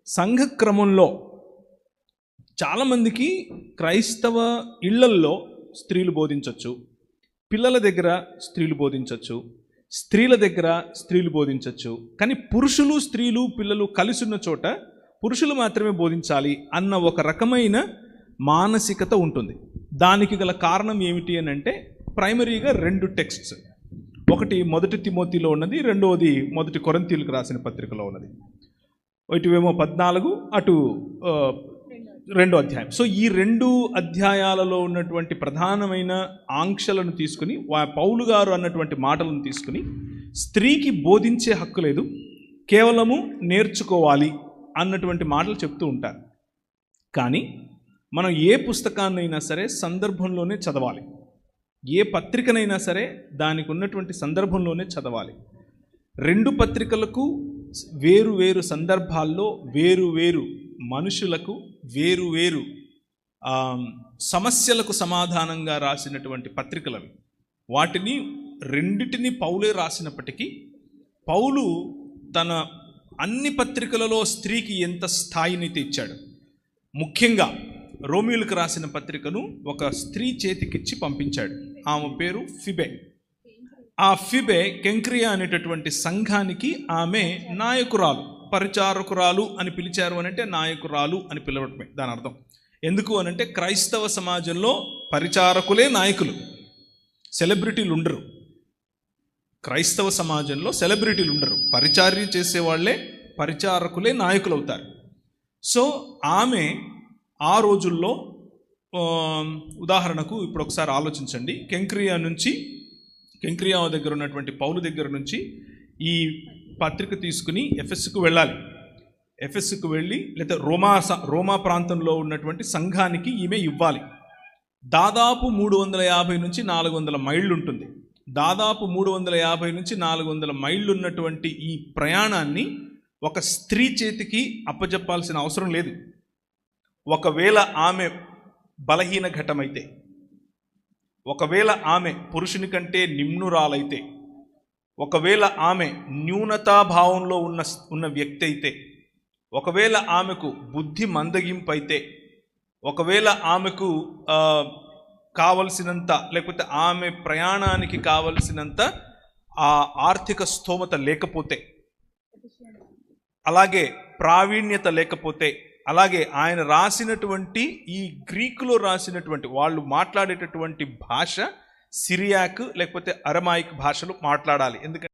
సంఘ క్రమంలో చాలామందికి క్రైస్తవ ఇళ్లల్లో స్త్రీలు బోధించవచ్చు, పిల్లల దగ్గర స్త్రీలు బోధించవచ్చు, స్త్రీల దగ్గర స్త్రీలు బోధించవచ్చు. కానీ పురుషులు స్త్రీలు పిల్లలు కలిసి ఉన్న చోట పురుషులు మాత్రమే బోధించాలి అన్న ఒక రకమైన మానసికత ఉంటుంది. దానికి గల కారణం ఏమిటి అని అంటే ప్రైమరీగా 2 టెక్స్ట్స్. ఒకటి మొదటి తిమోతిలో ఉన్నది, రెండవది మొదటి కొరింథీయులకు రాసిన పత్రికలో ఉన్నది. ఇటువేమో 14, అటు 2వ అధ్యాయం. సో ఈ 2 అధ్యాయాలలో ఉన్నటువంటి ప్రధానమైన ఆంక్షలను తీసుకుని పౌలు గారు అన్నటువంటి మాటలను తీసుకుని స్త్రీకి బోధించే హక్కు లేదు, కేవలము నేర్చుకోవాలి అన్నటువంటి మాటలు చెప్తూ ఉంటారు. కానీ మనం ఏ పుస్తకాన్నైనా సరే సందర్భంలోనే చదవాలి, ఏ పత్రికనైనా సరే దానికి ఉన్నటువంటి సందర్భంలోనే చదవాలి. 2 పత్రికలకు వేరు వేరు సందర్భాల్లో వేరు వేరు మనుషులకు వేరు వేరు సమస్యలకు సమాధానంగా రాసినటువంటి పత్రికలవి. వాటిని రెండిటిని పౌలే రాసినప్పటికీ పౌలు తన అన్ని పత్రికలలో స్త్రీకి ఎంత స్థాయిని ఇచ్చాడు. ముఖ్యంగా రోమియోలకు రాసిన పత్రికను ఒక స్త్రీ చేతికిచ్చి పంపించాడు. ఆమె పేరు ఫిబే. ఆ ఫిబే కెంక్రియా అనేటటువంటి సంఘానికి ఆమె నాయకురాలు, పరిచారకురాలు అని పిలిచారు అనంటే నాయకురాలు అని పిలవటమే దాని అర్థం. ఎందుకు అనంటే క్రైస్తవ సమాజంలో పరిచారకులే నాయకులు, సెలబ్రిటీలు ఉండరు. క్రైస్తవ సమాజంలో సెలబ్రిటీలు ఉండరు, పరిచార్య చేసేవాళ్లే పరిచారకులే నాయకులు అవుతారు. సో ఆమె ఆ రోజుల్లో ఉదాహరణకు ఇప్పుడు ఒకసారి ఆలోచించండి, కెంక్రియా దగ్గర ఉన్నటువంటి పౌలు దగ్గర నుంచి ఈ పత్రిక తీసుకుని ఎఫెస్కు వెళ్ళాలి. ఎఫెస్కు వెళ్ళి లేదా రోమా ప్రాంతంలో ఉన్నటువంటి సంఘానికి ఈమె ఇవ్వాలి. దాదాపు 350 నుంచి 400 మైళ్ళు ఉంటుంది. దాదాపు 350 నుంచి 400 మైళ్ళు ఉన్నటువంటి ఈ ప్రయాణాన్ని ఒక స్త్రీ చేతికి అప్పజెప్పాల్సిన అవసరం లేదు. ఒకవేళ ఆమె బలహీన ఘటమైతే, ఒకవేళ ఆమె పురుషుని కంటే నిమ్నురాలైతే, ఒకవేళ ఆమె న్యూనతాభావంలో ఉన్న వ్యక్తి అయితే, ఒకవేళ ఆమెకు బుద్ధి మందగింపు అయితే, ఒకవేళ ఆమెకు కావలసినంత లేకపోతే ఆమె ప్రయాణానికి కావలసినంత ఆ ఆర్థిక స్థోమత లేకపోతే, అలాగే ప్రావీణ్యత లేకపోతే, అలాగే ఆయన రాసినటువంటి ఈ గ్రీకులో రాసినటువంటి వాళ్ళు మాట్లాడేటటువంటి భాష సిరియాక్ లేకపోతే అరమాయిక్ భాషలు మాట్లాడాలి. ఎందుకంటే